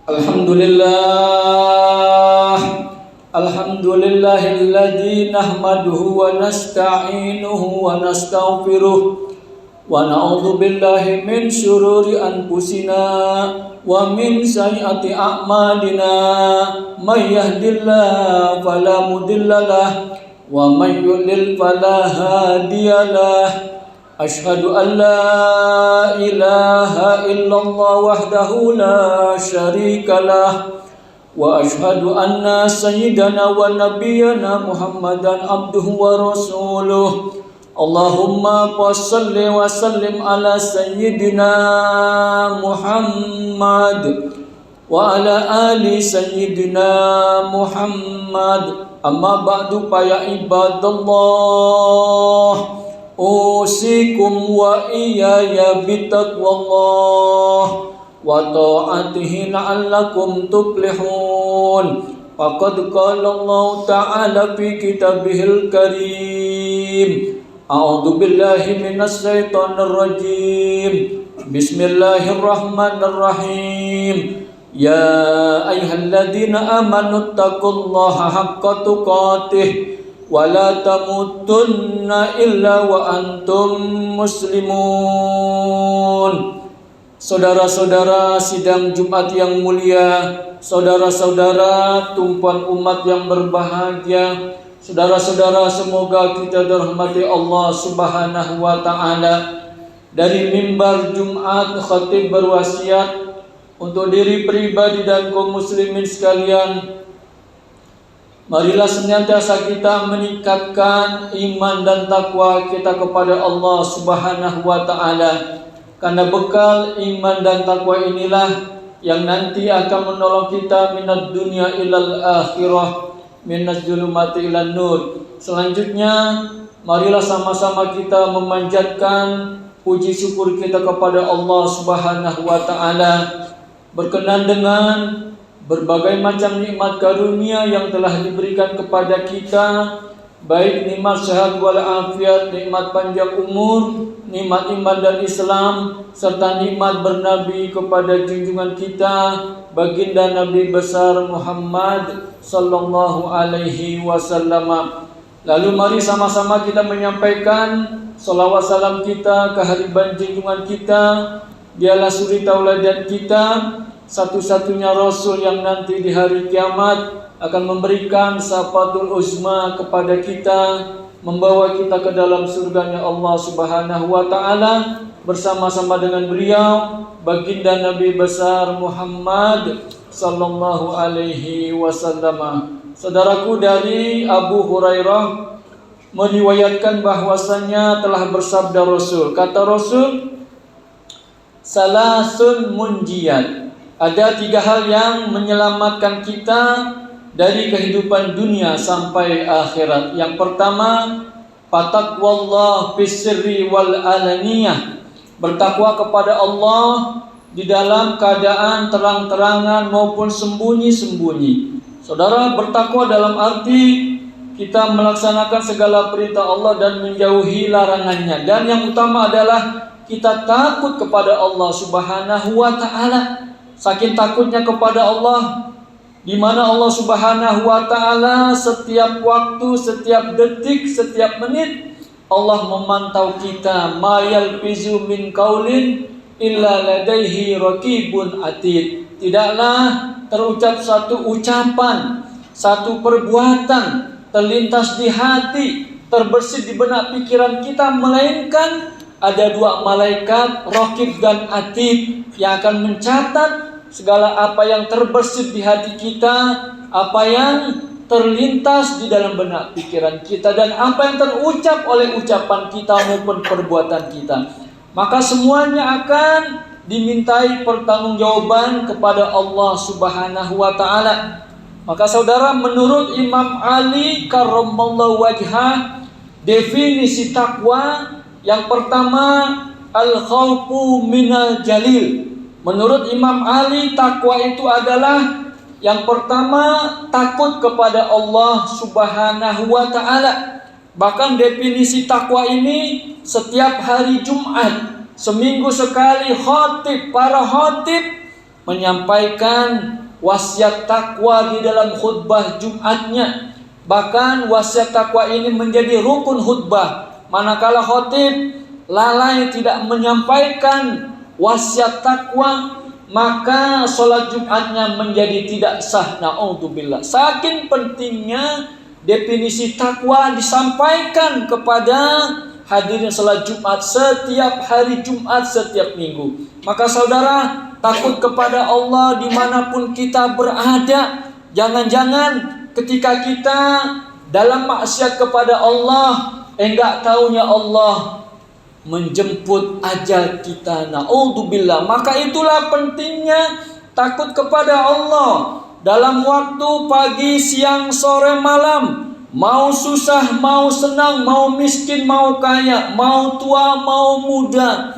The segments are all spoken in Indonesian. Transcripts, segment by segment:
Alhamdulillah, alhamdulillahilladzi nahmaduhu wa nasta'inuhu wa nastaghfiruh wa na'udzu billahi min syururi anfusina wa min sayyiati a'malina. May yahdihillahu fala mudhillalah wa may yudlil fala hadiyalah. Asyhadu an la ilaha illallah wahdahu la syarikalah wa asyhadu anna sayyidana wa nabiyyana Muhammadan abduhu wa rasuluh. Allahumma shalli wa sallim ala sayyidina Muhammad wa ala ali sayyidina Muhammad. Amma ba'du fa ya ibadallah, usikum wa iyaya bitaqwallah wa ta'atihi la'allakum tuflihun. Faqad qala Allah ta'ala fi kitabihil karim. A'udzu billahi minasy syaithanir rajim. Bismillahirrahmanirrahim. Ya ayyuhalladzina amanu taqullaha haqqa tuqatih wa la tamutunna illa wa antum muslimun. Saudara-saudara sidang Jumat yang mulia, saudara-saudara tumpuan umat yang berbahagia, saudara-saudara semoga kita dirahmati Allah Subhanahu wa taala. Dari mimbar Jumat khatib berwasiat untuk diri pribadi dan kaum muslimin sekalian, marilah senantiasa kita meningkatkan iman dan takwa kita kepada Allah Subhanahu wa taala. Karena bekal iman dan takwa inilah yang nanti akan menolong kita minad dunya ilal akhirah, minaz zulumati ilan nur. Selanjutnya, marilah sama-sama kita memanjatkan puji syukur kita kepada Allah Subhanahu wa taala berkenan dengan berbagai macam nikmat karunia yang telah diberikan kepada kita, baik nikmat sehat wal afiat, nikmat panjang umur, nikmat iman dan Islam, serta nikmat bernabi kepada junjungan kita baginda Nabi besar Muhammad sallallahu alaihi wasallam. Lalu mari sama-sama kita menyampaikan salawat salam kita ke hariban junjungan kita. Dialah suri tauladan kita, satu-satunya Rasul yang nanti di hari kiamat akan memberikan syafatul uzma kepada kita, membawa kita ke dalam surganya Allah Subhanahu wa taala bersama-sama dengan beliau baginda Nabi besar Muhammad sallallahu alaihi wasallam. Saudaraku, dari Abu Hurairah meriwayatkan bahwasannya telah bersabda Rasul, kata Rasul, salasun munjiyat, ada 3 hal yang menyelamatkan kita dari kehidupan dunia sampai akhirat. Yang pertama, fataqwallah fis-sirri wal alaniyah, bertakwa kepada Allah di dalam keadaan terang-terangan maupun sembunyi-sembunyi. Saudara, bertakwa dalam arti kita melaksanakan segala perintah Allah dan menjauhi larangannya. Dan yang utama adalah kita takut kepada Allah Subhanahu wa taala. Saking takutnya kepada Allah, di mana Allah Subhanahu wa taala setiap waktu, setiap detik, setiap menit Allah memantau kita. Ma yalfizu min qaulin illa ladaihi raqibun atid. Tidaklah terucap satu ucapan, satu perbuatan terlintas di hati, terbersit di benak pikiran kita, melainkan ada 2 malaikat, Raqib dan Atid, yang akan mencatat segala apa yang terbersit di hati kita, apa yang terlintas di dalam benak pikiran kita, dan apa yang terucap oleh ucapan kita maupun perbuatan kita. Maka semuanya akan dimintai pertanggungjawaban kepada Allah Subhanahu wa taala. Maka saudara, menurut Imam Ali karramallahu wajhah, definisi takwa yang pertama, al-khawfu minal jalil. Menurut Imam Ali, takwa itu adalah yang pertama, takut kepada Allah Subhanahu wa taala. Bahkan definisi takwa ini setiap hari Jumat, seminggu sekali para khatib menyampaikan wasiat takwa di dalam khutbah Jumatnya. Bahkan wasiat takwa ini menjadi rukun khutbah. Manakala khatib lalai tidak menyampaikan wasiat takwa, maka sholat Jumatnya menjadi tidak sah. Na'udzubillah. Saking pentingnya definisi takwa disampaikan kepada hadirin sholat Jumat setiap hari Jumat, setiap minggu. Maka saudara, takut kepada Allah dimanapun kita berada. Jangan-jangan ketika kita dalam maksiat kepada Allah, enggak taunya Allah menjemput ajal kita. Na'udzubillah. Maka itulah pentingnya takut kepada Allah dalam waktu pagi, siang, sore, malam. Mau susah, mau senang, mau miskin, mau kaya, mau tua, mau muda,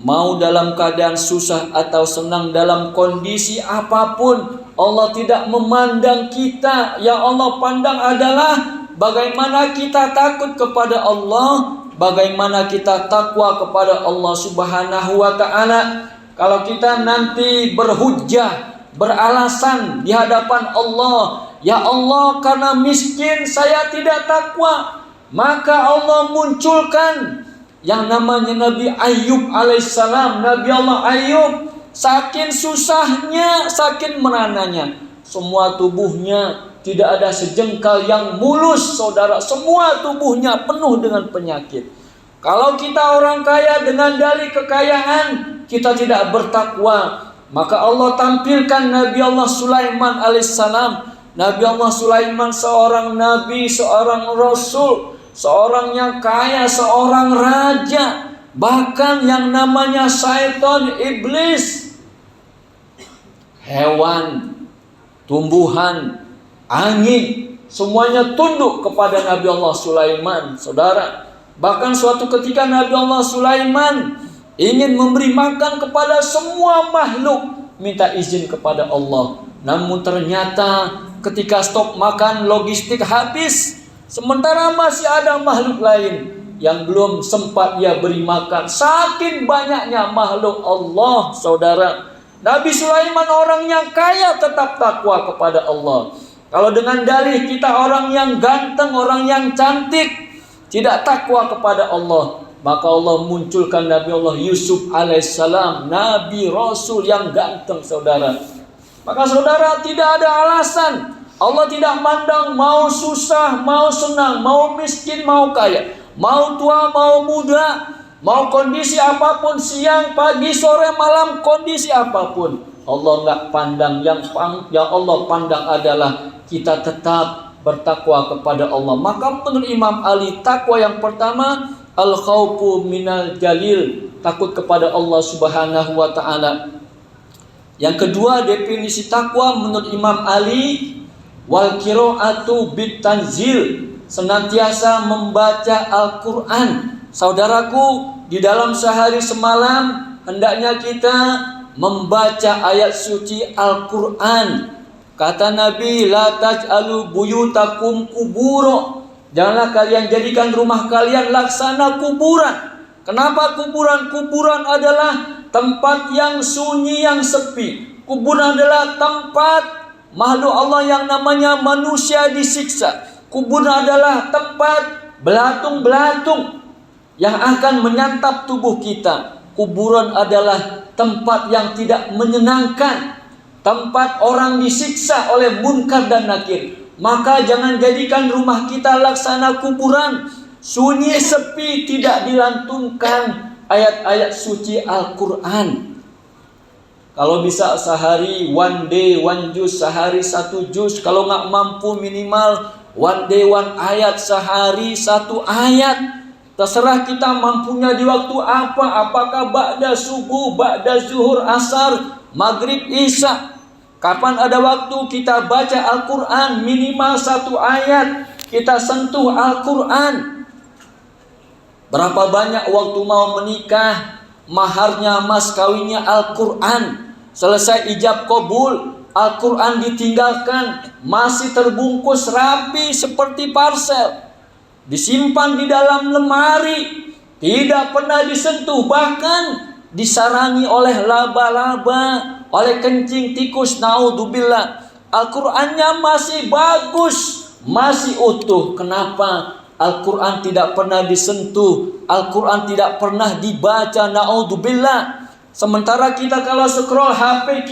mau dalam keadaan susah atau senang, dalam kondisi apapun, Allah tidak memandang kita. Yang Allah pandang adalah bagaimana kita takut kepada Allah, bagaimana kita takwa kepada Allah Subhanahu wa ta'ala. Kalau kita nanti berhujjah, beralasan di hadapan Allah, ya Allah, karena miskin saya tidak takwa, maka Allah munculkan yang namanya Nabi Ayub alaihissalam. Nabi Allah Ayub, saking susahnya, saking merananya, semua tubuhnya tidak ada sejengkal yang mulus, saudara. Semua tubuhnya penuh dengan penyakit. Kalau kita orang kaya dengan dalih kekayaan, kita tidak bertakwa, maka Allah tampilkan Nabi Allah Sulaiman alaihissalam. Nabi Allah Sulaiman seorang nabi, seorang rasul, seorang yang kaya, seorang raja. Bahkan yang namanya syaitan, iblis, hewan, tumbuhan, angin, semuanya tunduk kepada Nabi Allah Sulaiman, saudara. Bahkan suatu ketika Nabi Allah Sulaiman ingin memberi makan kepada semua makhluk, minta izin kepada Allah. Namun ternyata ketika stok makan logistik habis, sementara masih ada makhluk lain yang belum sempat ia beri makan. Saking banyaknya makhluk Allah, saudara. Nabi Sulaiman orang yang kaya tetap takwa kepada Allah. Kalau dengan dalih kita orang yang ganteng, orang yang cantik, tidak takwa kepada Allah, maka Allah munculkan Nabi Allah Yusuf alaihissalam, Nabi Rasul yang ganteng, saudara. Maka saudara, tidak ada alasan. Allah tidak mandang mau susah, mau senang, mau miskin, mau kaya, mau tua, mau muda, mau kondisi apapun, siang, pagi, sore, malam, kondisi apapun. Allah nggak pandang. Yang Allah pandang adalah kita tetap bertakwa kepada Allah. Maka menurut Imam Ali, takwa yang pertama al-khaufu minal jalil, takut kepada Allah Subhanahu wa ta'ala. Yang kedua definisi takwa menurut Imam Ali, wal qiraatu bitanzil, senantiasa membaca Al-Qur'an. Saudaraku, di dalam sehari semalam hendaknya kita membaca ayat suci Al-Qur'an. Kata Nabi, la taj'alu buyutakum kuburo, janganlah kalian jadikan rumah kalian laksana kuburan. Kenapa kuburan? Kuburan adalah tempat yang sunyi, yang sepi. Kuburan adalah tempat makhluk Allah yang namanya manusia disiksa. Kuburan adalah tempat belatung-belatung yang akan menyantap tubuh kita. Kuburan adalah tempat yang tidak menyenangkan, tempat orang disiksa oleh munkar dan nakir. Maka jangan jadikan rumah kita laksana kuburan, sunyi, sepi, tidak dilantunkan ayat-ayat suci Al-Quran. Kalau bisa sehari one day one juz, sehari satu juz. Kalau nggak mampu minimal one day one ayat, sehari satu ayat. Terserah kita mampunya di waktu apa, apakah ba'da subuh, ba'da zuhur, asar, maghrib, isya. Kapan ada waktu kita baca Al-Quran, minimal satu ayat, kita sentuh Al-Quran. Berapa banyak waktu mau menikah, maharnya, mas kawinnya Al-Quran. Selesai ijab kabul, Al-Quran ditinggalkan, masih terbungkus rapi seperti parsel, disimpan di dalam lemari, tidak pernah disentuh, bahkan disarangi oleh laba-laba, oleh kencing tikus, naudzubillah. Al-Qur'annya masih bagus, masih utuh. Kenapa? Al-Quran tidak pernah disentuh, Al-Quran tidak pernah dibaca, naudzubillah. Sementara kita kalau scroll HP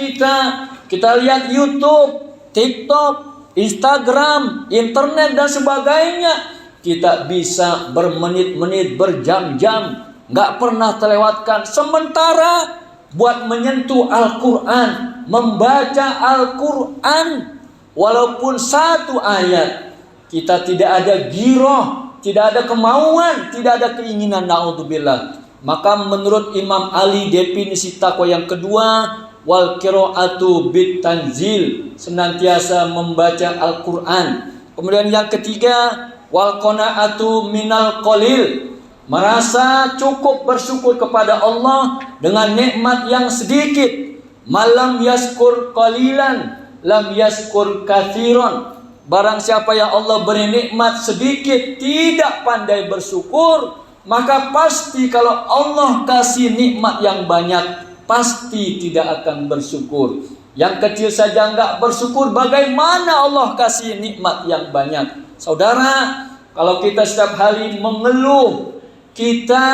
kita lihat YouTube, TikTok, Instagram, internet dan sebagainya, kita bisa bermenit-menit, berjam-jam, gak pernah terlewatkan. Sementara buat menyentuh Al-Quran, membaca Al-Quran, walaupun satu ayat, kita tidak ada giroh, tidak ada kemauan, tidak ada keinginan, naudzubillah. Maka menurut Imam Ali definisi takwa yang kedua, wal qiraatu bit tanzil, senantiasa membaca Al-Quran. Kemudian yang ketiga, wal qanaatu minal qalil, merasa cukup bersyukur kepada Allah dengan nikmat yang sedikit. Malam yaskur qalilan, lam yaskur katsiran. Barang siapa yang Allah beri nikmat sedikit, tidak pandai bersyukur, maka pasti kalau Allah kasih nikmat yang banyak, pasti tidak akan bersyukur. Yang kecil saja enggak bersyukur, bagaimana Allah kasih nikmat yang banyak? Saudara, kalau kita setiap hari mengeluh, kita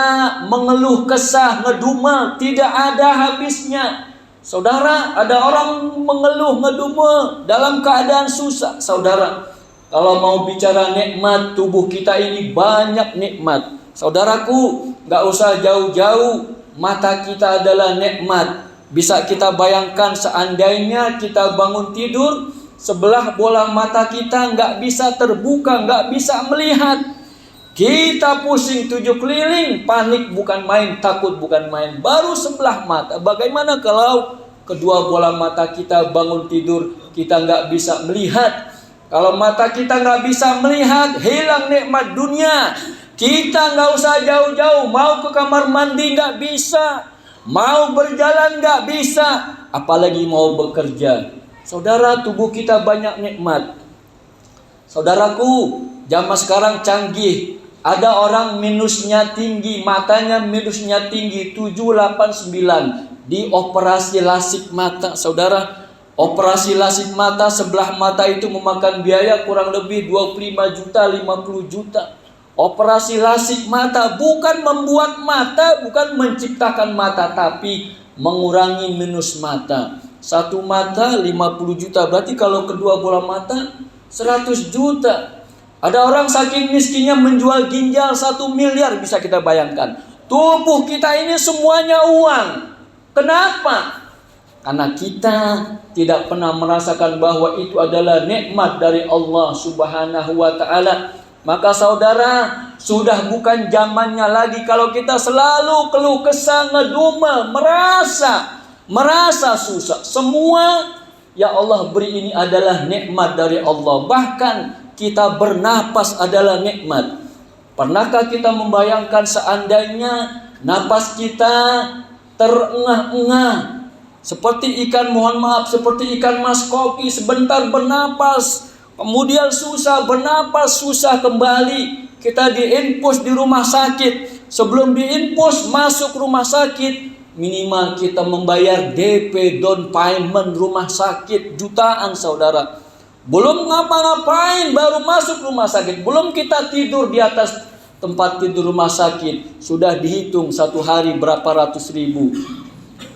mengeluh kesah, ngedumel, tidak ada habisnya. Saudara, ada orang mengeluh, ngedumel dalam keadaan susah. Saudara, kalau mau bicara nikmat, tubuh kita ini banyak nikmat. Saudaraku, gak usah jauh-jauh, mata kita adalah nikmat. Bisa kita bayangkan seandainya kita bangun tidur, sebelah bola mata kita gak bisa terbuka, gak bisa melihat. Kita pusing 7 keliling, panik bukan main, takut bukan main, baru sebelah mata. Bagaimana kalau kedua bola mata kita bangun tidur, kita nggak bisa melihat? Kalau mata kita nggak bisa melihat, hilang nikmat dunia. Kita nggak usah jauh-jauh, mau ke kamar mandi nggak bisa, mau berjalan nggak bisa, apalagi mau bekerja. Saudara, tubuh kita banyak nikmat. Saudaraku, zaman sekarang canggih. Ada orang minusnya tinggi, matanya minusnya tinggi 7, 8, 9, dioperasi lasik mata. Saudara, operasi lasik mata sebelah mata itu memakan biaya kurang lebih 25 juta, 50 juta. Operasi lasik mata bukan membuat mata, bukan menciptakan mata, tapi mengurangi minus mata. Satu mata 50 juta, berarti kalau kedua bola mata 100 juta. Ada orang saking miskinnya menjual ginjal 1 miliar, bisa kita bayangkan. Tubuh kita ini semuanya uang. Kenapa? Karena kita tidak pernah merasakan bahwa itu adalah nikmat dari Allah Subhanahu wa ta'ala. Maka saudara, sudah bukan zamannya lagi kalau kita selalu keluh kesah, ngedumel, merasa susah. Semua yang Allah beri ini adalah nikmat dari Allah. Bahkan kita bernapas adalah nikmat. Pernahkah kita membayangkan seandainya napas kita terengah-engah seperti ikan, mohon maaf, seperti ikan mas koki, sebentar bernapas, kemudian susah bernapas, susah kembali. Kita diinfus di rumah sakit. Sebelum diinfus masuk rumah sakit, minimal kita membayar DP down payment rumah sakit jutaan, saudara. Belum ngapa-ngapain baru masuk rumah sakit. Belum kita tidur di atas tempat tidur rumah sakit, sudah dihitung satu hari berapa ratus ribu.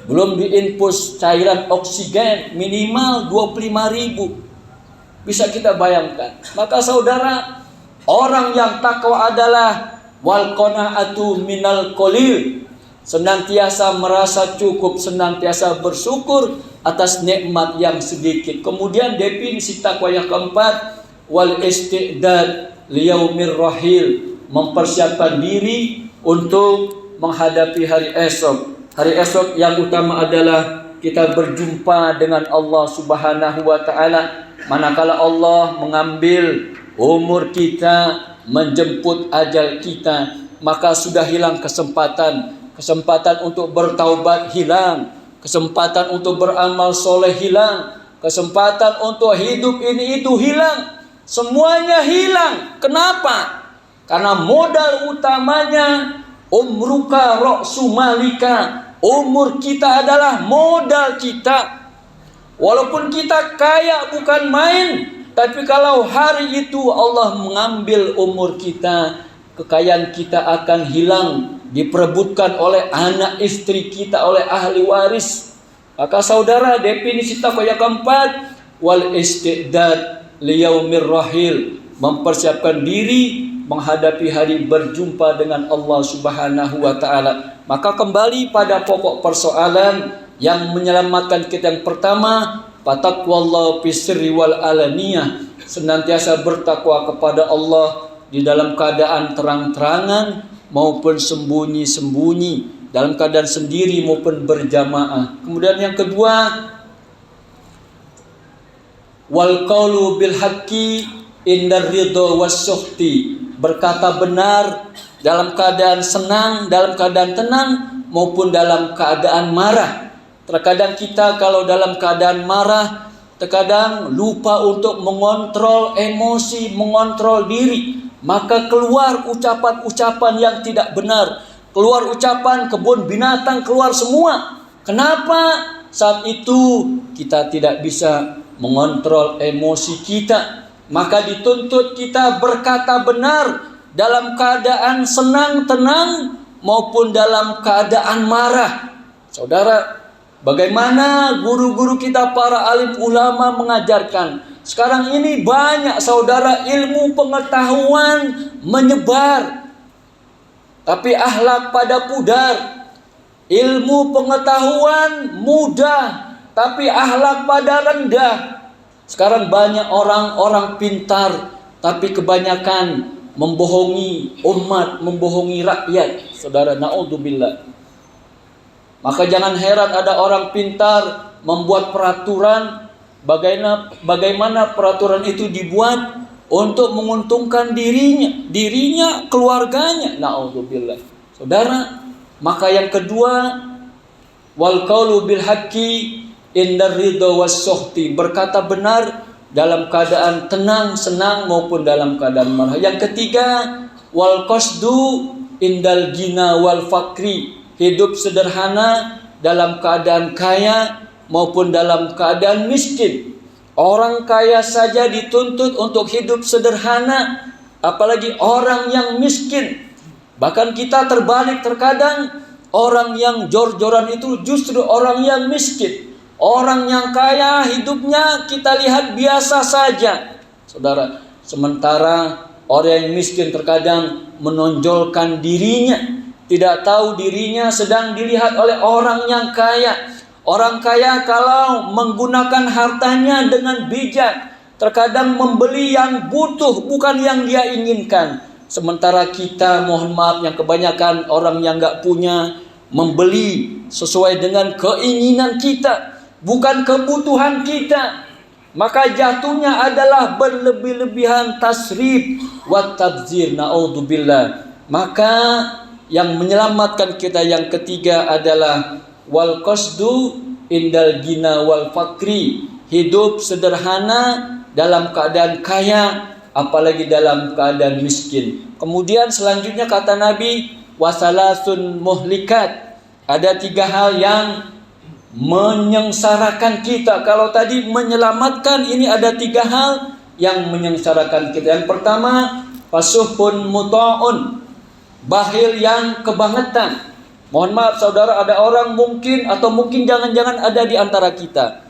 Belum diinfus cairan oksigen minimal 25.000. Bisa kita bayangkan. Maka saudara, orang yang takwa adalah wal qanaatu minal qalil, senantiasa merasa cukup, senantiasa bersyukur atas nikmat yang sedikit. Kemudian definisi takwa yang keempat, wal istidad liyaumir rahil, mempersiapkan diri untuk menghadapi hari esok. Hari esok yang utama adalah kita berjumpa dengan Allah Subhanahu wa ta'ala. Manakala Allah mengambil umur kita, menjemput ajal kita, maka sudah hilang kesempatan untuk bertaubat hilang, kesempatan untuk beramal soleh hilang, kesempatan untuk hidup ini itu hilang, semuanya hilang. Kenapa? Karena modal utamanya umruka ra'su malika, umur kita adalah modal kita. Walaupun kita kaya bukan main, tapi kalau hari itu Allah mengambil umur kita, kekayaan kita akan hilang, diperebutkan oleh anak istri kita, oleh ahli waris. Maka saudara, definisi takwa yang keempat, wal istidad liyaumir rahil, mempersiapkan diri menghadapi hari berjumpa dengan Allah Subhanahu wa taala. Maka kembali pada pokok persoalan yang menyelamatkan kita yang pertama, fataqwallahu fisirri wal alaniyah, senantiasa bertakwa kepada Allah di dalam keadaan terang-terangan maupun sembunyi-sembunyi, dalam keadaan sendiri maupun berjamaah. Kemudian yang kedua, wal qaulu bil haqqi indar ridha wasyuhti, berkata benar dalam keadaan senang, dalam keadaan tenang maupun dalam keadaan marah. Terkadang kita kalau dalam keadaan marah, terkadang lupa untuk mengontrol emosi, mengontrol diri, maka keluar ucapan-ucapan yang tidak benar, keluar ucapan kebun binatang, keluar semua. Kenapa? Saat itu kita tidak bisa mengontrol emosi kita, maka dituntut kita berkata benar dalam keadaan senang, tenang maupun dalam keadaan marah. Saudara, bagaimana guru-guru kita para alim ulama mengajarkan? Sekarang ini banyak saudara ilmu pengetahuan menyebar, tapi akhlak pada pudar. Ilmu pengetahuan mudah, tapi akhlak pada rendah. Sekarang banyak orang-orang pintar, tapi kebanyakan membohongi umat, membohongi rakyat. Saudara, naudzubillah. Maka jangan heran ada orang pintar membuat peraturan, bagaimana peraturan itu dibuat untuk menguntungkan dirinya, keluarganya. Naudzubillah. Saudara, maka yang kedua, wal qaulu bil haqqi indar ridha wasyuhti, berkata benar dalam keadaan tenang, senang maupun dalam keadaan marah. Yang ketiga, wal qasdu indal gina wal fakri, hidup sederhana dalam keadaan kaya maupun dalam keadaan miskin. Orang kaya saja dituntut untuk hidup sederhana, apalagi orang yang miskin. Bahkan kita terbalik, terkadang orang yang jor-joran itu justru orang yang miskin. Orang yang kaya hidupnya kita lihat biasa saja, saudara. Sementara orang yang miskin terkadang menonjolkan dirinya, tidak tahu dirinya sedang dilihat oleh orang yang kaya. Orang kaya kalau menggunakan hartanya dengan bijak, terkadang membeli yang butuh, bukan yang dia inginkan. Sementara kita, mohon maaf, yang kebanyakan orang yang gak punya, membeli sesuai dengan keinginan kita, bukan kebutuhan kita. Maka jatuhnya adalah berlebih-lebihan tasrif wa tabzir, naudzubillah. Maka yang menyelamatkan kita yang ketiga adalah wal qasdu indal gina wal fakri, hidup sederhana dalam keadaan kaya, apalagi dalam keadaan miskin. Kemudian selanjutnya kata Nabi, wasalasun muhlikat, ada 3 hal yang menyengsarakan kita. Kalau tadi menyelamatkan, ini ada 3 hal yang menyengsarakan kita. Yang pertama, fasuhun muta'un, bakhil yang kebangetan. Mohon maaf saudara, ada orang mungkin jangan-jangan ada di antara kita,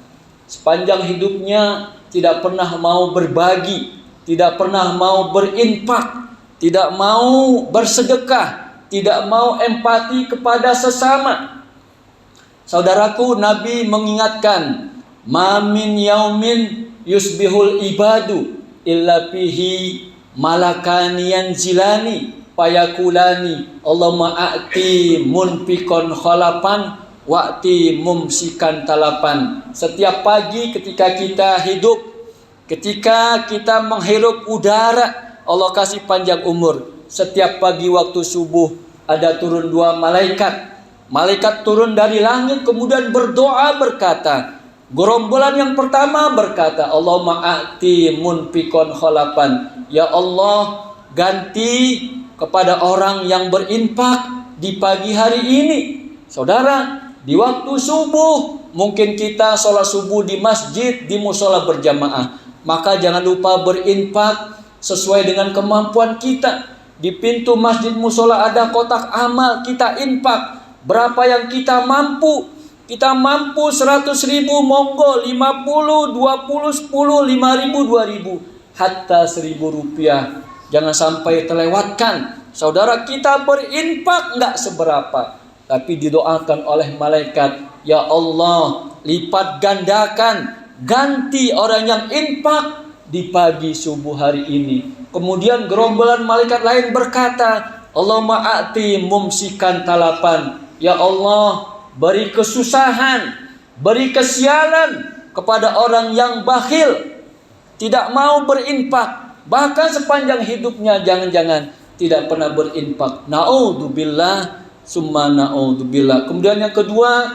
sepanjang hidupnya tidak pernah mau berbagi, tidak pernah mau berinfak, tidak mau bersedekah, tidak mau empati kepada sesama. Saudaraku, Nabi mengingatkan, ma min yaumin yusbihul ibadu illa fihi malakani yanzilani payakulani Allahumma a'ti munfikon khalapan wa'ti mumsikan talapan. Setiap pagi ketika kita hidup, ketika kita menghirup udara, Allah kasih panjang umur. Setiap pagi waktu subuh ada turun 2 malaikat. Malaikat turun dari langit kemudian berdoa berkata, gerombolan yang pertama berkata, Allahumma a'ti munfikon khalapan, ya Allah ganti kepada orang yang berinfak di pagi hari ini. Saudara, di waktu subuh Mungkin kita sholat subuh di masjid, di musola berjamaah. Maka jangan lupa berinfak sesuai dengan kemampuan kita. Di pintu masjid musola ada kotak amal, kita infak. Berapa yang kita mampu? Kita mampu 100.000, monggo 50, 20, 10, 5.000, 2.000, hatta 1.000 rupiah. Jangan sampai terlewatkan. Saudara, kita berinfak enggak seberapa, tapi didoakan oleh malaikat, ya Allah, lipat gandakan, ganti orang yang infak di pagi subuh hari ini. Kemudian gerombolan malaikat lain berkata, Allahumma a'ti mumsikan talapan, ya Allah, beri kesusahan, beri kesialan kepada orang yang bakhil, tidak mau berinfak, bahkan sepanjang hidupnya jangan-jangan tidak pernah berinfak. Na'udzubillah, summa na'udzubillah. Kemudian yang kedua,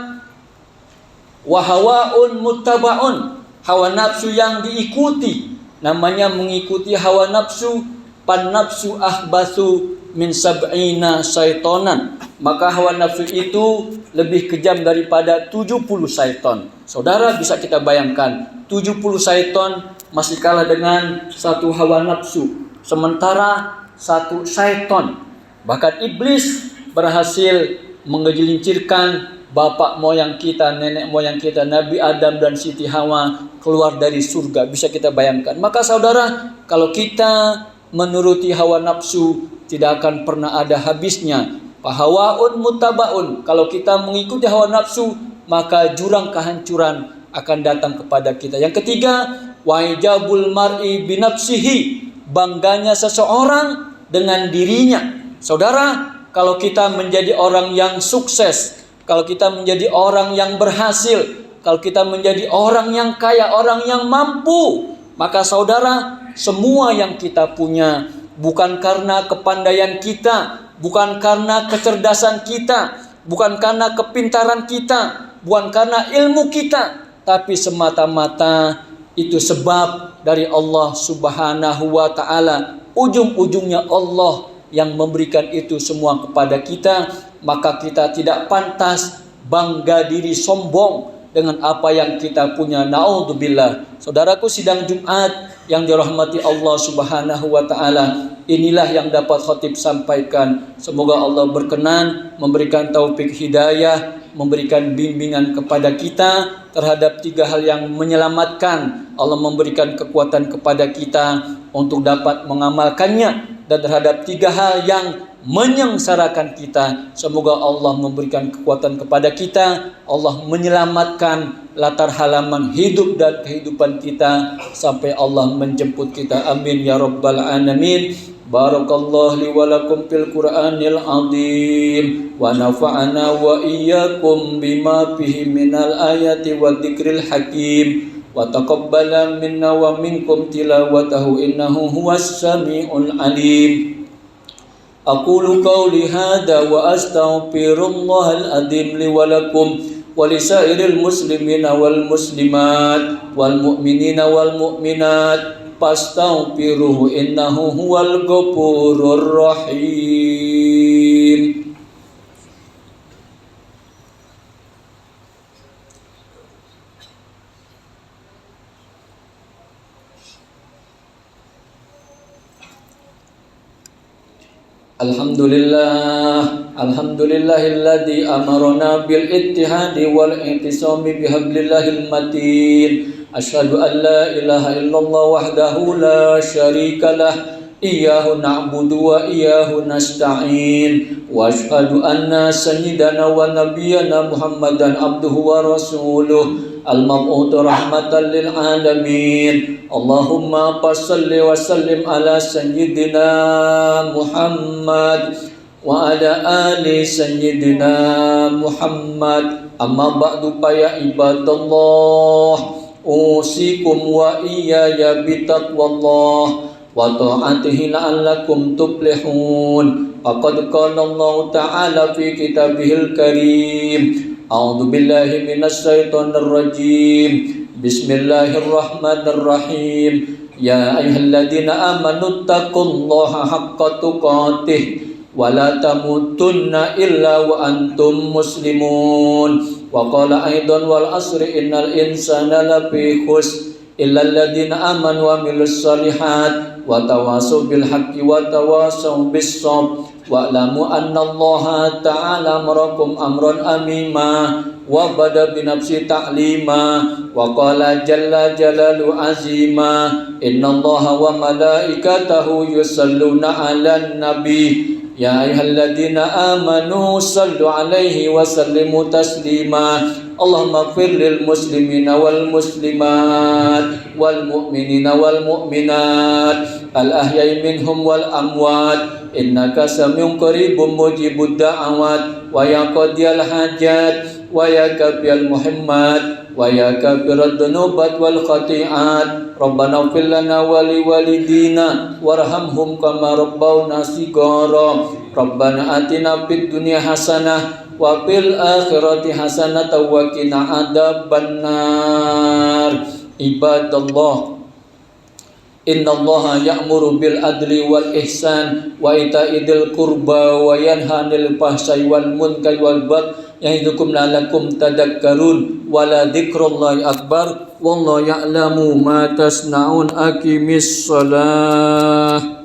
wahawaun muttabaun, hawa nafsu yang diikuti. Namanya mengikuti hawa nafsu, pan nafsu ahbasu min sab'ina syaitonan. Maka hawa nafsu itu lebih kejam daripada 70 syaitan. Saudara, bisa kita bayangkan 70 syaitan masih kalah dengan satu hawa nafsu. Sementara satu syaitan, bahkan iblis, berhasil menggelincirkan bapak moyang kita, nenek moyang kita, Nabi Adam dan Siti Hawa keluar dari surga. Bisa kita bayangkan. Maka saudara, kalau kita menuruti hawa nafsu, tidak akan pernah ada habisnya. Hawaun mutabaun, kalau kita mengikuti hawa nafsu, maka jurang kehancuran akan datang kepada kita. Yang ketiga, wajabul mar'i binafsihi, bangganya seseorang dengan dirinya. Saudara, kalau kita menjadi orang yang sukses, kalau kita menjadi orang yang berhasil, kalau kita menjadi orang yang kaya, orang yang mampu, maka saudara, semua yang kita punya bukan karena kepandaian kita, bukan karena kecerdasan kita, bukan karena kepintaran kita, bukan karena ilmu kita, tapi semata-mata itu sebab dari Allah Subhanahu wa ta'ala. Ujung-ujungnya Allah yang memberikan itu semua kepada kita. Maka kita tidak pantas bangga diri, sombong dengan apa yang kita punya. Na'udzubillah. Saudaraku, sidang Jumat yang dirahmati Allah Subhanahu wa ta'ala, inilah yang dapat khatib sampaikan. Semoga Allah berkenan memberikan taufik hidayah, memberikan bimbingan kepada kita terhadap 3 hal yang menyelamatkan. Allah memberikan kekuatan kepada kita untuk dapat mengamalkannya, dan terhadap 3 hal yang menyengsarakan kita. Semoga Allah memberikan kekuatan kepada kita, Allah menyelamatkan latar halaman hidup dan kehidupan kita sampai Allah menjemput kita. Amin ya rabbal alamin. Barakallahu li wa lakum fil Qur'anil azim wa nafa'ana wa iyyakum bima fihi minal ayati wa dzikril hakim wa taqabbala minna wa minkum tilawatahu innahu huwas samiul alim. Aqulu qawli hadza wa astaghfirullahal azim li wa lakum wa lisairil muslimina wal muslimat wal mu'minina wal mu'minat fastaghfiruhu innahu huwal ghafurur rahim. Alhamdulillah, alhamdulillahilladzi amarna bil ittihadi wal i'tisami bihablillahil matin. Asyhadu an la ilaha illallah wahdahu la syarikalah, iyyahu na'budu wa iyyahu nasta'in. Wa asyhadu anna sayyidana wa nabiyyana Muhammadan abduhu wa rasuluh al-mab'uts rahmatan lil alamin. Allahumma shalli wa sallim ala sayyidina Muhammad wa ala ali sayyidina Muhammad. Amma ba'du fa ya ibadallah, usikum wa iyaya bitaqwallah wa ta'atihi la'allakum tuflihun. Faqad qala Allah ta'ala fi kitabihil karim. A'udzu billahi minasy syaithanir rajim. Bismillahirrahmanirrahim. Ya ayyuhalladzina amanu taqullaha haqqa tuqatih wa la tamutunna illa wa antum muslimun. Wa qala aidan wal asri innal insana lafi khusr illa alladziina amanu wa amilus shalihat wa tawassaw bil haqqi wa tawassaw bis sabr. Wa'lamu annallaha ta'ala amarakum amran amima wa bada binafsi ta'lima wa qala jalla jalalu azima innallaha wa malaikatahu yusalluna 'alan nabi ya ayyuhalladzina amanu sallu 'alaihi wa sallimu taslima. Allahumma ighfir lil muslimina wal muslimat wal mu'minina wal mu'minat al ahya'i minhum wal amwat innaka samiun qaribun mujibud da'awat wa ya qadiyal hajat wa ya kafiyal muhammad wa ya kafirat dunubat wal khati'at rabbana ighfir lana wa li walidina warhamhum kama rabbawna shighara rabbana atina fid dunya hasanah wa fil akhirati hasanah wa qina adzabannar. Ibadallah, innallaha ya'muru bil adli wal ihsan wa ita'idil qurba wa yanha 'anil fahsya'i wal munkari wal baghi ya'idukum la'allakum tadhakkarun wa la dzikrullahi akbar wallahu ya'lamu ma tasna'un. Aqimis shalah.